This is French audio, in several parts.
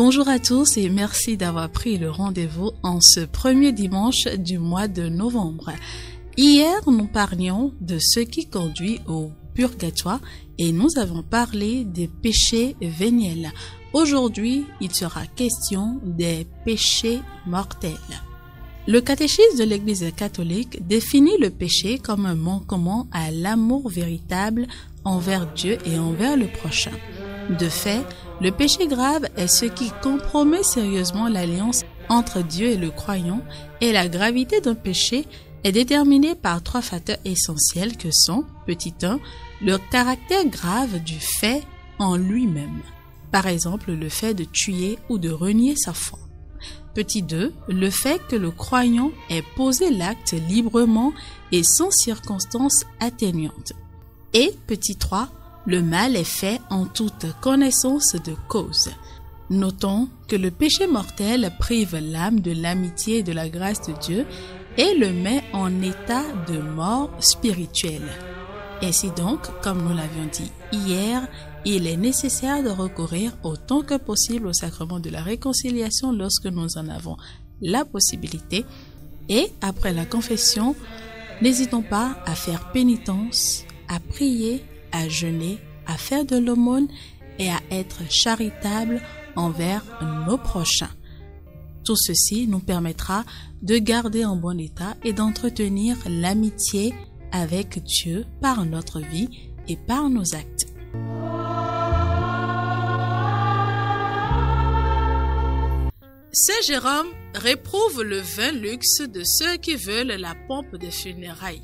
Bonjour à tous et merci d'avoir pris le rendez-vous en ce premier dimanche du mois de novembre. Hier, nous parlions de ce qui conduit au purgatoire et nous avons parlé des péchés véniels. Aujourd'hui, il sera question des péchés mortels. Le catéchisme de l'Église catholique définit le péché comme un manquement à l'amour véritable envers Dieu et envers le prochain. De fait, le péché grave est ce qui compromet sérieusement l'alliance entre Dieu et le croyant, et la gravité d'un péché est déterminée par trois facteurs essentiels que sont, petit 1, le caractère grave du fait en lui-même. Par exemple, le fait de tuer ou de renier sa foi. Petit 2, le fait que le croyant ait posé l'acte librement et sans circonstances atténuantes. Et petit 3, le mal est fait en toute connaissance de cause. Notons que le péché mortel prive l'âme de l'amitié et de la grâce de Dieu et le met en état de mort spirituelle. Ainsi donc, comme nous l'avions dit hier, il est nécessaire de recourir autant que possible au sacrement de la réconciliation lorsque nous en avons la possibilité. Et après la confession, n'hésitons pas à faire pénitence, à prier, à jeûner, à faire de l'aumône et à être charitable envers nos prochains. Tout ceci nous permettra de garder en bon état et d'entretenir l'amitié avec Dieu par notre vie et par nos actes. Saint Jérôme réprouve le vain luxe de ceux qui veulent la pompe des funérailles.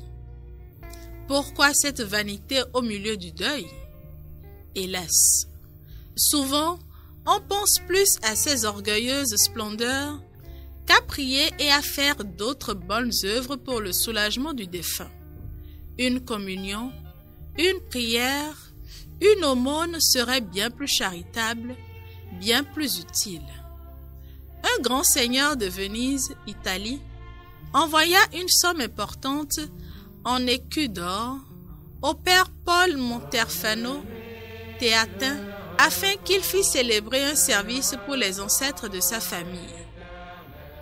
Pourquoi cette vanité au milieu du deuil? Hélas, souvent, on pense plus à ces orgueilleuses splendeurs qu'à prier et à faire d'autres bonnes œuvres pour le soulagement du défunt. Une communion, une prière, une aumône serait bien plus charitable, bien plus utile. Un grand seigneur de Venise, Italie, envoya une somme importante en écus d'or au père Paul Monterfano, théatin, afin qu'il fît célébrer un service pour les ancêtres de sa famille.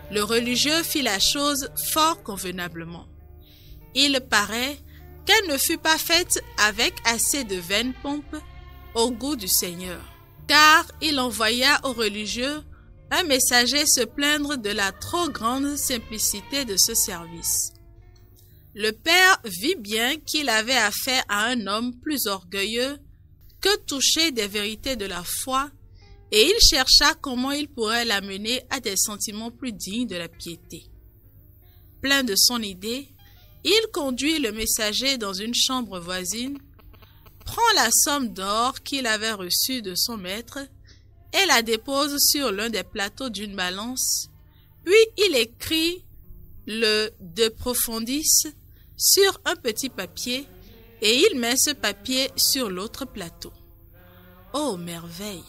Le religieux fit la chose fort convenablement. Il paraît qu'elle ne fut pas faite avec assez de vaine pompe au goût du Seigneur, car il envoya aux religieux un messager se plaindre de la trop grande simplicité de ce service. Le père vit bien qu'il avait affaire à un homme plus orgueilleux que touché des vérités de la foi, et il chercha comment il pourrait l'amener à des sentiments plus dignes de la piété. Plein de son idée, il conduit le messager dans une chambre voisine, prend la somme d'or qu'il avait reçue de son maître et la dépose sur l'un des plateaux d'une balance, puis il écrit le De Profundis sur un petit papier et il met ce papier sur l'autre plateau. Oh merveille!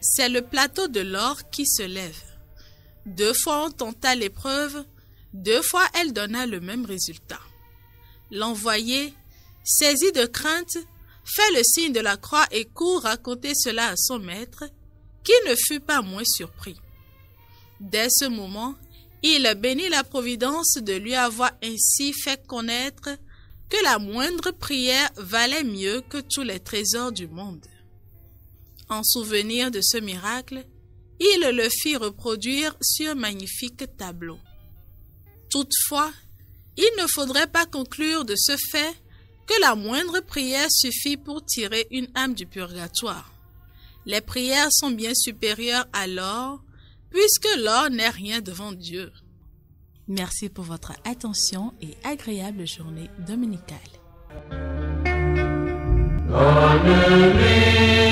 C'est le plateau de l'or qui se lève. 2 fois on tenta l'épreuve, 2 fois elle donna le même résultat. L'envoyé, saisi de crainte, fait le signe de la croix et court raconter cela à son maître, qui ne fut pas moins surpris. Dès ce moment, il bénit la providence de lui avoir ainsi fait connaître que la moindre prière valait mieux que tous les trésors du monde. En souvenir de ce miracle, il le fit reproduire sur un magnifique tableau. Toutefois, il ne faudrait pas conclure de ce fait que la moindre prière suffit pour tirer une âme du purgatoire. Les prières sont bien supérieures à l'or, puisque l'or n'est rien devant Dieu. Merci pour votre attention et agréable journée dominicale. Alleluia.